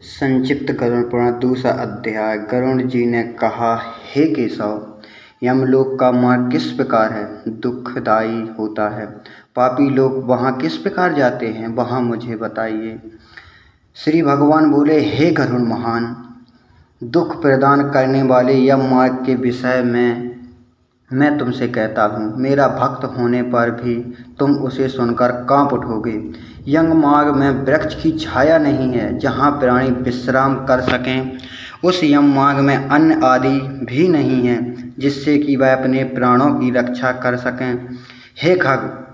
संक्षिप्त गरुड़ पुराण दूसरा अध्याय। गरुड़ जी ने कहा, हे केशव, यमलोक का मार्ग किस प्रकार है? दुखदायी होता है। पापी लोग वहाँ किस प्रकार जाते हैं, वहाँ मुझे बताइए। श्री भगवान बोले, हे गरुड़ महान, दुख प्रदान करने वाले यम मार्ग के विषय में मैं तुमसे कहता हूँ। मेरा भक्त होने पर भी तुम उसे सुनकर कांप उठोगे। यम मार्ग में वृक्ष की छाया नहीं है जहाँ प्राणी विश्राम कर सकें। उस यम मार्ग में अन्न आदि भी नहीं है जिससे कि वह अपने प्राणों की रक्षा कर सकें। हे खग,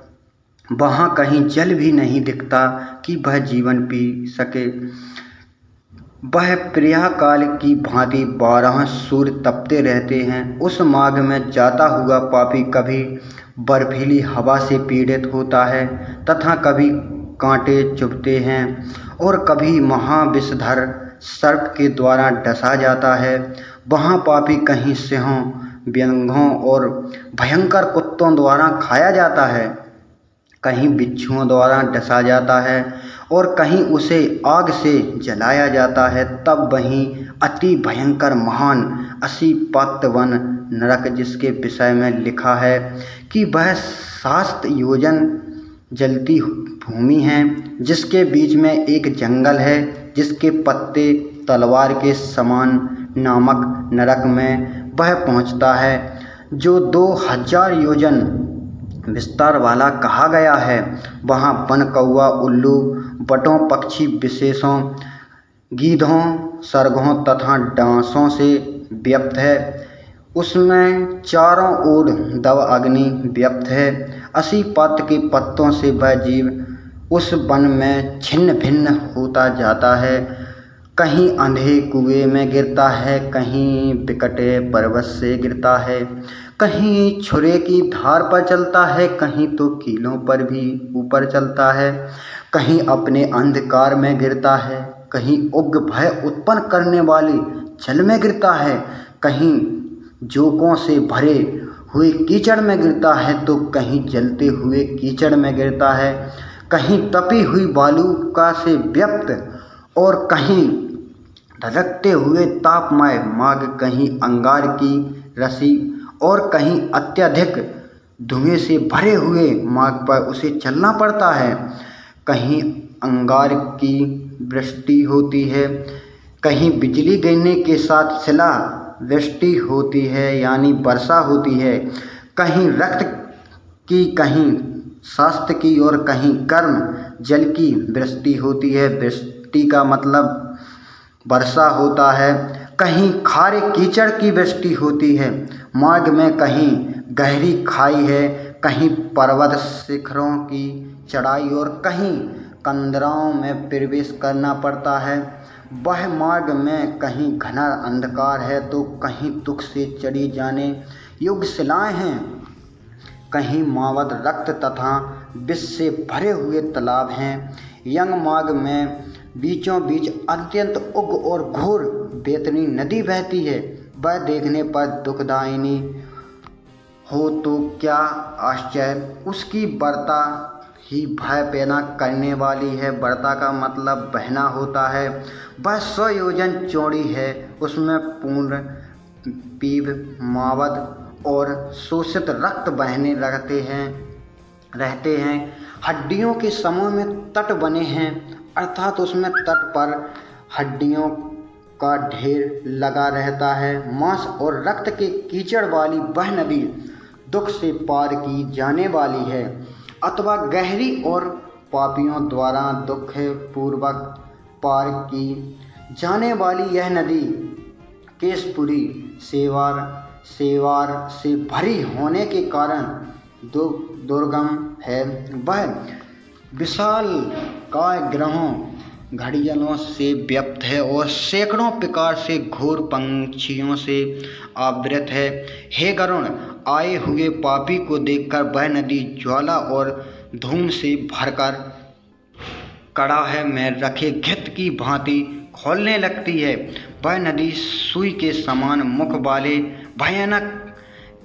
वहाँ कहीं जल भी नहीं दिखता कि वह जीवन पी सके। वह प्रयाह काल की भांति 12 सूर्य तपते रहते हैं। उस मार्ग में जाता हुआ पापी कभी बर्फीली हवा से पीड़ित होता है तथा कभी कांटे चुभते हैं और कभी महाविषधर सर्प के द्वारा डसा जाता है। वहाँ पापी कहीं सिंहों, व्याघ्रों और भयंकर कुत्तों द्वारा खाया जाता है, कहीं बिच्छुओं द्वारा डसा जाता है और कहीं उसे आग से जलाया जाता है। तब वहीं अति भयंकर महान असीपात वन नरक, जिसके विषय में लिखा है कि वह 7 योजन जलती भूमि है, जिसके बीच में एक जंगल है जिसके पत्ते तलवार के समान नामक नरक में वह पहुँचता है, जो 2000 योजन विस्तार वाला कहा गया है। वहाँ वन कौआ, उल्लू, बटों, पक्षी विशेषों, गीधों, सरगों तथा डांसों से व्याप्त है। उसमें चारों ओर दव अग्नि व्याप्त है। असीपात के पत्तों से वह जीव उस वन में छिन्न भिन्न होता जाता है। कहीं अंधे कुएं में गिरता है, कहीं विकटे पर्वत से गिरता है, कहीं छुरे की धार पर चलता है, कहीं तो कीलों पर भी ऊपर चलता है, कहीं अपने अंधकार में गिरता है, कहीं उग्र भय उत्पन्न करने वाले जल में गिरता है, कहीं जोकों से भरे हुए कीचड़ में गिरता है, तो कहीं जलते हुए कीचड़ में गिरता है, कहीं तपी हुई बालूका से व्याप्त और कहीं धधकते हुए तापमय मार्ग, कहीं अंगार की रस्सी और कहीं अत्यधिक धुएं से भरे हुए मार्ग पर उसे चलना पड़ता है। कहीं अंगार की वृष्टि होती है, कहीं बिजली गिरने के साथ शिला वृष्टि होती है यानी वर्षा होती है, कहीं रक्त की, कहीं शास्त्र की और कहीं गर्म जल की वृष्टि होती है। वृष्टि का मतलब वर्षा होता है। कहीं खारे कीचड़ की वृष्टि होती है। मार्ग में कहीं गहरी खाई है, कहीं पर्वत शिखरों की चढ़ाई और कहीं कंदराओं में प्रवेश करना पड़ता है। वह मार्ग में कहीं घना अंधकार है तो कहीं दुख से चढ़ी जाने योग्य शिलाएं हैं, कहीं मावद रक्त तथा विष से भरे हुए तालाब हैं। यम मार्ग में बीचों बीच अत्यंत उग्र और घोर बेतनी नदी बहती है। वह देखने पर दुखदायिनी हो तो क्या आश्चर्य, उसकी वर्ता ही भय पैदा करने वाली है। वर्ता का मतलब बहना होता है। वह 100 योजन चौड़ी है। उसमें पूर्ण पीप, मावद और शोषित रक्त बहने रहते हैं। हड्डियों के समूह में तट बने हैं, अर्थात उसमें तट पर हड्डियों का ढेर लगा रहता है। मांस और रक्त के कीचड़ वाली वह नदी दुख से पार की जाने वाली है, अथवा गहरी और पापियों द्वारा दुख पूर्वक पार की जाने वाली यह नदी केशपुरी सेवार से भरी होने के कारण दुर्गम है। वह विशाल काय ग्रहों घड़ियालों से व्याप्त है और सैकड़ों प्रकार से घोर पंछियों से आवृत है। हे गरुड़, आए हुए पापी को देखकर वह नदी ज्वाला और धूम से भरकर कड़ाहे में रखे घृत की भांति खौलने लगती है। वह नदी सुई के समान मुख वाले भयानक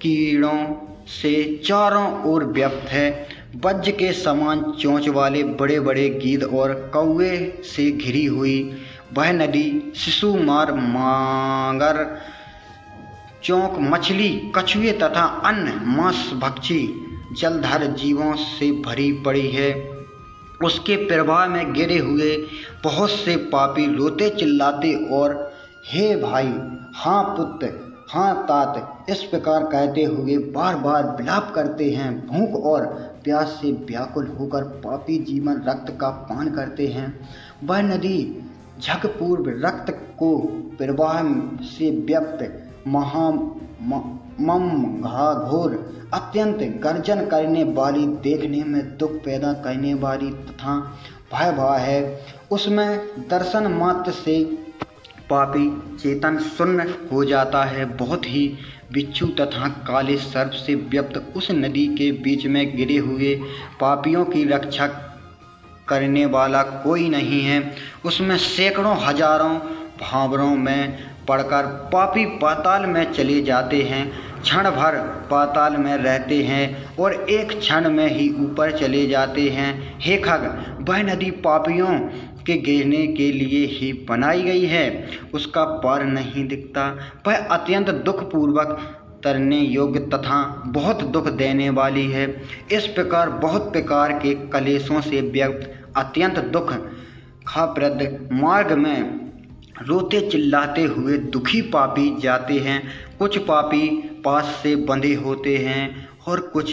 कीड़ों से चारों ओर व्याप्त है। वज्र के समान चोंच वाले बड़े बड़े गीध और कौवे से घिरी हुई वह नदी शिशु मार मागर चौंक मछली कछुए तथा अन्य मांस भक्षी जलधर जीवों से भरी पड़ी है। उसके प्रवाह में गिरे हुए बहुत से पापी रोते चिल्लाते और हे भाई, हाँ पुत्र, हाँ तात, इस प्रकार कहते हुए बार बार विलाप करते हैं। भूख और प्यास से व्याकुल होकर पापी जीवन रक्त का पान करते हैं। वह नदी झकपूर्व रक्त को प्रवाह से व्याप्त घोर अत्यंत गर्जन करने वाली, देखने में दुख पैदा करने वाली तथा भयावह है। उसमें दर्शन मात्र से पापी चेतन शून्य हो जाता है। बहुत ही बिच्छू तथा काले सर्प से व्याप्त उस नदी के बीच में गिरे हुए पापियों की रक्षा करने वाला कोई नहीं है। उसमें सैकड़ों हजारों भावरों में पड़कर पापी पाताल में चले जाते हैं, क्षण भर पाताल में रहते हैं और एक क्षण में ही ऊपर चले जाते हैं। हे खग, वह नदी पापियों के गिरने के लिए ही बनाई गई है, उसका पार नहीं दिखता। वह अत्यंत दुखपूर्वक तरने योग्य तथा बहुत दुख देने वाली है। इस प्रकार बहुत प्रकार के कलेशों से व्यक्त अत्यंत दुख खाप्रद मार्ग में रोते चिल्लाते हुए दुखी पापी जाते हैं। कुछ पापी पास से बंधे होते हैं और कुछ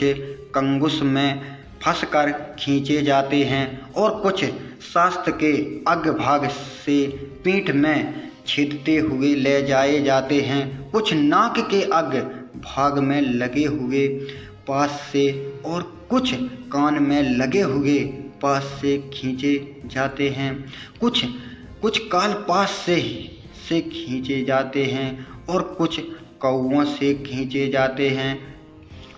कंगुस में फंसकर खींचे जाते हैं और कुछ शास्त्र के अग्रभाग से पीठ में छेदते हुए ले जाए जाते हैं। कुछ नाक के अग्र भाग में लगे हुए पास से और कुछ कान में लगे हुए पास से खींचे जाते हैं। कुछ काल पास से खींचे जाते हैं और कुछ कौओं से खींचे जाते हैं।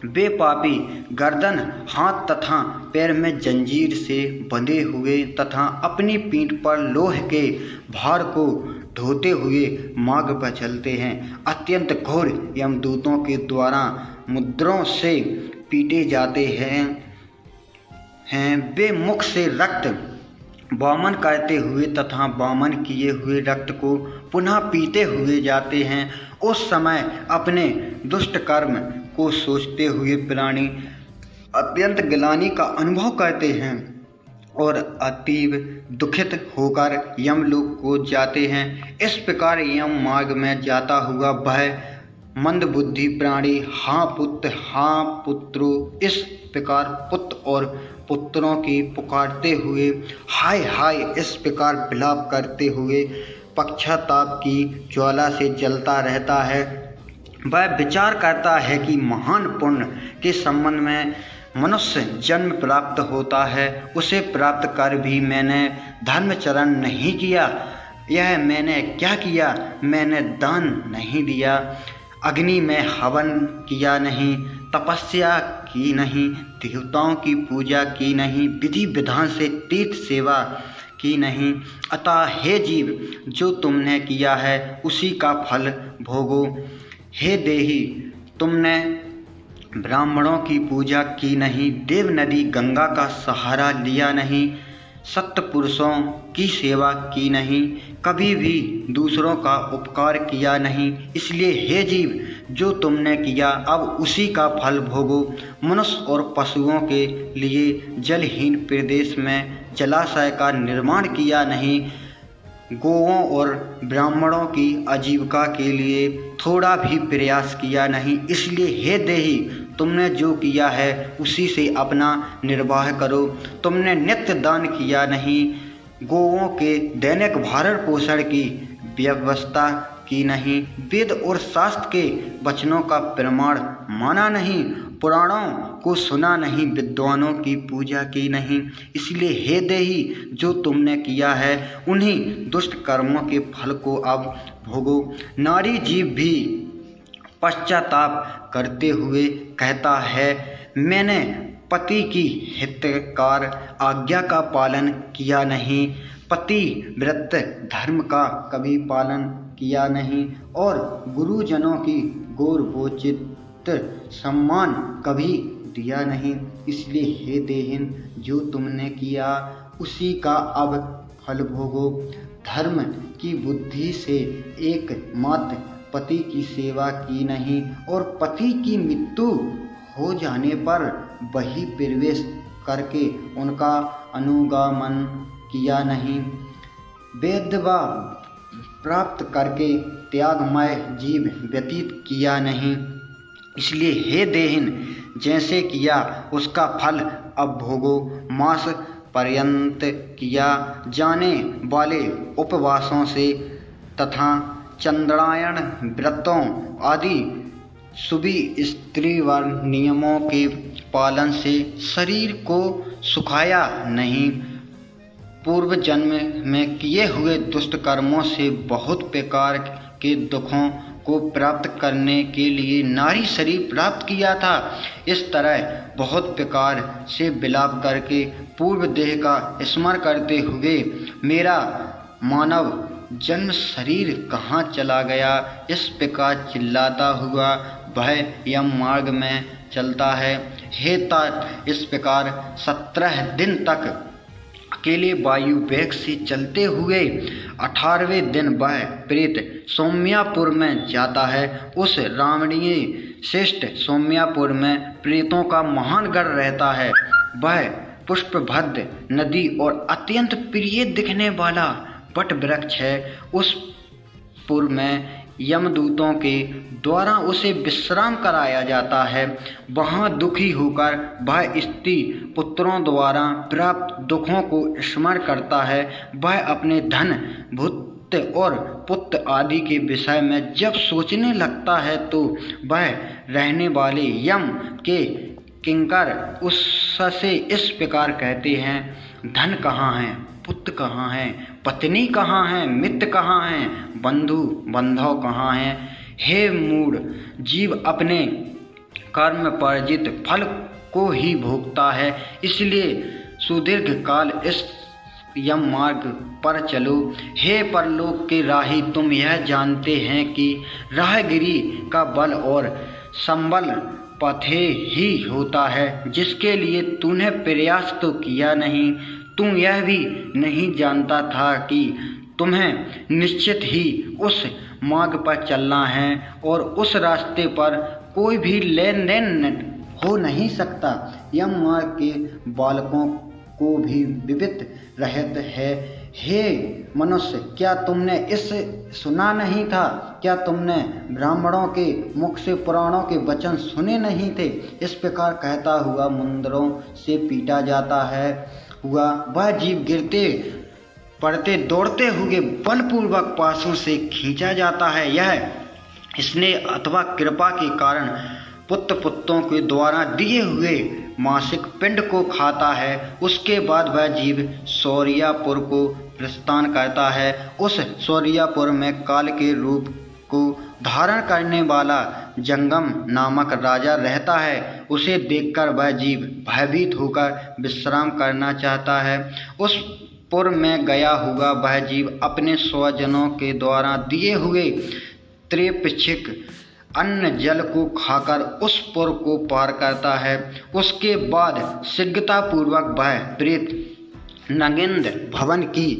वे पापी गर्दन, हाथ तथा पैर में जंजीर से बंधे हुए तथा अपनी पीठ पर लोहे के भार को ढोते हुए मार्ग पर चलते हैं। अत्यंत घोर यमदूतों के द्वारा मुद्रों से पीटे जाते हैं। वे मुख से रक्त वामन करते हुए तथा वामन किए हुए रक्त को पुनः पीते हुए जाते हैं। उस समय अपने दुष्ट कर्म को सोचते हुए प्राणी अत्यंत ग्लानि का अनुभव करते हैं और अतीव दुखित होकर यमलोक को जाते हैं। इस प्रकार यम मार्ग में जाता हुआ वह मंदबुद्धि प्राणी हाँ पुत्र, हाँ पुत्रो, इस प्रकार पुत्र और पुत्रों की पुकारते हुए हाय हाय इस प्रकार विलाप करते हुए पश्चाताप की ज्वाला से जलता रहता है। वह विचार करता है कि महान पुण्य के संबंध में मनुष्य जन्म प्राप्त होता है, उसे प्राप्त कर भी मैंने धर्मचरण नहीं किया। यह मैंने क्या किया? मैंने दान नहीं दिया, अग्नि में हवन किया नहीं, तपस्या की नहीं, देवताओं की पूजा की नहीं, विधि विधान से तीर्थ सेवा की नहीं। अतः हे जीव, जो तुमने किया है उसी का फल भोगो। हे देही, तुमने ब्राह्मणों की पूजा की नहीं, देव नदी गंगा का सहारा लिया नहीं, सत्य पुरुषों की सेवा की नहीं, कभी भी दूसरों का उपकार किया नहीं। इसलिए हे जीव, जो तुमने किया अब उसी का फल भोगो। मनुष्य और पशुओं के लिए जलहीन प्रदेश में जलाशय का निर्माण किया नहीं, गौओं और ब्राह्मणों की आजीविका के लिए थोड़ा भी प्रयास किया नहीं। इसलिए हे देही, तुमने जो किया है उसी से अपना निर्वाह करो। तुमने नित्य दान किया नहीं, गौओं के दैनिक भरण पोषण की व्यवस्था की नहीं, वेद और शास्त्र के वचनों का प्रमाण माना नहीं, पुराणों को सुना नहीं, विद्वानों की पूजा की नहीं। इसलिए हे देही, जो तुमने किया है उन्हीं दुष्ट कर्मों के फल को अब भोगो। नारी जीव भी पश्चाताप करते हुए कहता है, मैंने पति की हितकार आज्ञा का पालन किया नहीं, पतिव्रत धर्म का कभी पालन किया नहीं और गुरुजनों की गौरवोचित सम्मान कभी दिया नहीं। इसलिए हे देहिन, जो तुमने किया उसी का अब फल भोगो। धर्म की बुद्धि से एकमात्र पति की सेवा की नहीं और पति की मृत्यु हो जाने पर वही प्रवेश करके उनका अनुगमन किया नहीं, वेदवा प्राप्त करके त्यागमय जीव व्यतीत किया नहीं। इसलिए हे देहिन, जैसे किया उसका फल अब भोगो। मास पर्यंत किया जाने वाले उपवासों से तथा चंद्रायण व्रतों आदि शुभि स्त्रीवर नियमों के पालन से शरीर को सुखाया नहीं। पूर्व जन्म में किए हुए दुष्ट कर्मों से बहुत प्रकार के दुखों को प्राप्त करने के लिए नारी शरीर प्राप्त किया था। इस तरह बहुत प्रकार से विलाप करके पूर्व देह का स्मरण करते हुए मेरा मानव जन्म शरीर कहाँ चला गया, इस प्रकार चिल्लाता हुआ वह यम मार्ग में चलता है। हे तात, इस प्रकार 17 दिन तक अकेले वायु वेग से चलते हुए 18वें दिन वह प्रेत सौम्यापुर में जाता है। उस रामणीय श्रेष्ठ सौम्यापुर में प्रेतों का महान गढ़ रहता है। वह पुष्पभद्र नदी और अत्यंत प्रिय दिखने वाला वट वृक्ष है। उस पुर में यमदूतों के द्वारा उसे विश्राम कराया जाता है। वहाँ दुखी होकर वह स्त्री पुत्रों द्वारा प्राप्त दुखों को स्मरण करता है। वह अपने धन भूत और पुत्र आदि के विषय में जब सोचने लगता है तो वह रहने वाले यम के किंकर उससे इस प्रकार कहते हैं, धन कहाँ है, पुत्र कहाँ है, पत्नी कहाँ है, मित्र कहाँ है, बंधु बांधव कहाँ है। हे मूढ़ जीव अपने कर्म पर्जित फल को ही भोगता है, इसलिए सुदीर्घ काल इस यम मार्ग पर चलो। हे परलोक के राही, तुम यह जानते हैं कि राहगिरी का बल और संबल पथे ही होता है, जिसके लिए तूने प्रयास तो किया नहीं। तू यह भी नहीं जानता था कि तुम्हें निश्चित ही उस मार्ग पर चलना है और उस रास्ते पर कोई भी लेन देन हो नहीं सकता। यम मार्ग के बालकों को भी विविध रहत है। हे मनुष्य, क्या तुमने इस सुना नहीं था? क्या तुमने ब्राह्मणों के मुख से पुराणों के वचन सुने नहीं थे? इस प्रकार कहता हुआ मुंदरों से पीटा जाता है हुआ वह जीव गिरते पड़ते दौड़ते हुए बलपूर्वक पासों से खींचा जाता है। यह स्नेह अथवा कृपा के कारण पुत्रों के द्वारा दिए हुए मासिक पिंड को खाता है। उसके बाद वह जीव सौरियापुर को प्रस्थान करता है। उस सौरियापुर में काल के रूप को धारण करने वाला जंगम नामक राजा रहता है। उसे देखकर वह जीव भयभीत होकर विश्राम करना चाहता है। उस पुर में गया हुआ वह जीव अपने स्वजनों के द्वारा दिए हुए त्रिपक्षिक अन्न जल को खाकर उस पुर को पार करता है। उसके बाद शीघ्रतापूर्वक वह प्रेत नगेंद्र भवन की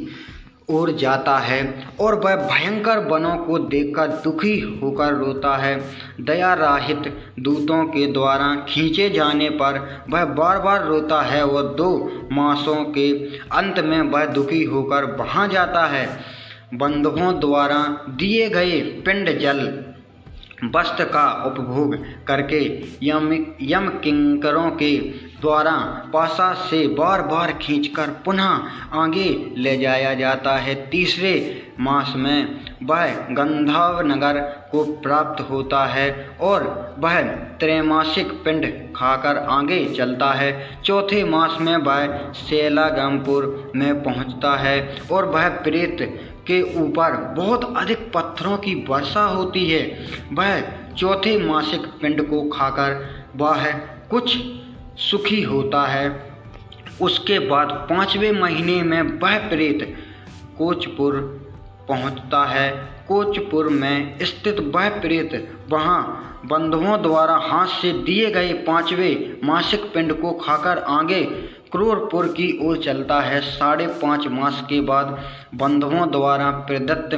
ओर जाता है और वह भयंकर वनों को देखकर दुखी होकर रोता है। दया रहित दूतों के द्वारा खींचे जाने पर वह बार बार रोता है और 2 मासों के अंत में वह दुखी होकर वहाँ जाता है। बंधुओं द्वारा दिए गए पिंड जल वस्त्र का उपभोग करके यम किंकरों के द्वारा पासा से बार बार खींचकर पुनः आगे ले जाया जाता है। तीसरे मास में वह गंधर्व नगर को प्राप्त होता है और वह त्रैमासिक पिंड खाकर आगे चलता है। चौथे मास में वह शैलागमपुर में पहुंचता है और वह प्रेत के ऊपर बहुत अधिक पत्थरों की वर्षा होती है। वह चौथे मासिक पिंड को खाकर वह कुछ सुखी होता है। उसके बाद 5वें महीने में वह प्रेत कोचपुर पहुंचता है। कोचपुर में स्थित वह प्रेत वहां बंधुओं द्वारा हाथ से दिए गए 5वें मासिक पिंड को खाकर आगे क्रूरपुर की ओर चलता है। 5.5 मास के बाद बंधुओं द्वारा प्रदत्त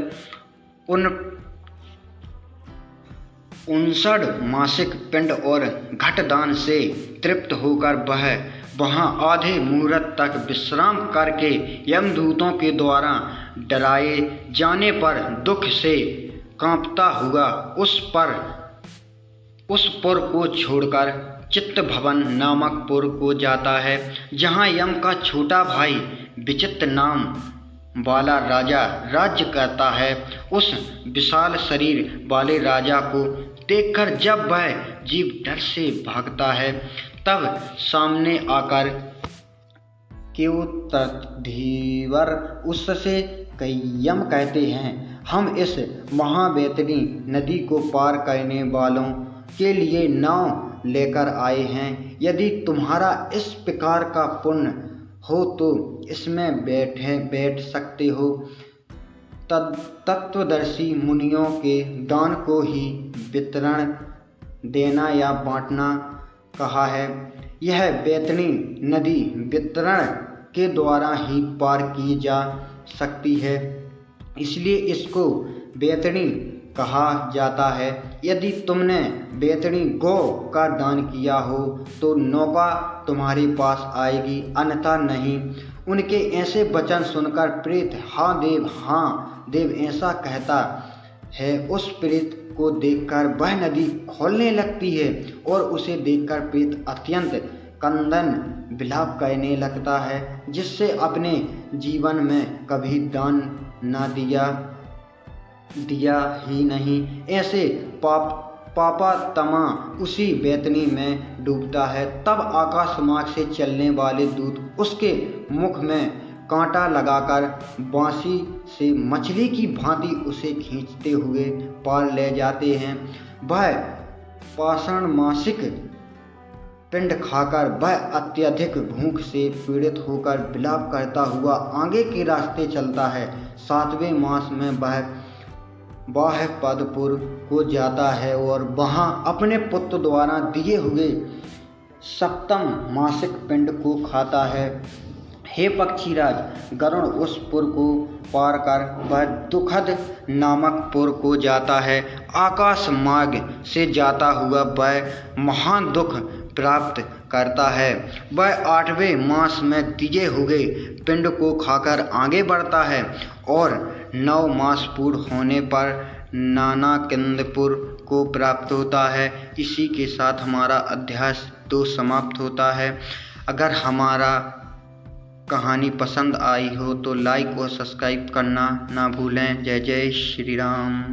59 मासिक पिंड और घटदान से तृप्त होकर वह वहां आधे मुहूर्त तक विश्राम करके यमदूतों के द्वारा डराए जाने पर दुख से कांपता हुआ उस पुर को छोड़कर चित्तभवन नामक पुर को जाता है, जहां यम का छोटा भाई विचित्र नाम वाला राजा राज्य करता है। उस विशाल शरीर वाले राजा को देखकर जब वह जीव डर से भागता है, तब सामने आकर केवतधीवर उससे यम कहते हैं, हम इस महाबेतनी नदी को पार करने वालों के लिए नाव लेकर आए हैं। यदि तुम्हारा इस प्रकार का पुण्य हो तो इसमें बैठ सकते हो। तत्वदर्शी मुनियों के दान को ही वितरण देना या बांटना कहा है। यह बेतनी नदी वितरण के द्वारा ही पार की जा सकती है, इसलिए इसको बेतनी कहा जाता है। यदि तुमने बेतनी गौ का दान किया हो तो नौका तुम्हारे पास आएगी, अन्यथा नहीं। उनके ऐसे वचन सुनकर प्रेत हाँ देव ऐसा कहता है। उस प्रेत को देखकर वह नदी खोलने लगती है और उसे देखकर प्रेत अत्यंत क्रंदन विलाप करने लगता है, जिससे अपने जीवन में कभी दान ना दिया ही नहीं। ऐसे पापात्मा उसी बेतनी में डूबता है। तब आकाश मार्ग से चलने वाले दूत उसके मुख में कांटा लगाकर बांसी से मछली की भांति उसे खींचते हुए पार ले जाते हैं। वह पाषाण मासिक पिंड खाकर वह अत्यधिक भूख से पीड़ित होकर विलाप करता हुआ आगे के रास्ते चलता है। 7वें मास में वह बाह्यपदपुर को जाता है और वहां अपने पुत्र द्वारा दिए हुए 7म मासिक पिंड को खाता है। हे पक्षीराज, गरुड़ उस पुर को पार कर वह दुखद नामक पुर को जाता है। आकाश मार्ग से जाता हुआ वह महान दुख प्राप्त करता है। वह 8वें मास में दिए हुए पिंड को खाकर आगे बढ़ता है और 9 मास पूर्ण होने पर नानाकिंदपुर को प्राप्त होता है। इसी के साथ हमारा अध्याय 2 समाप्त होता है। अगर हमारा कहानी पसंद आई हो तो लाइक और सब्सक्राइब करना ना भूलें। जय जय श्री राम।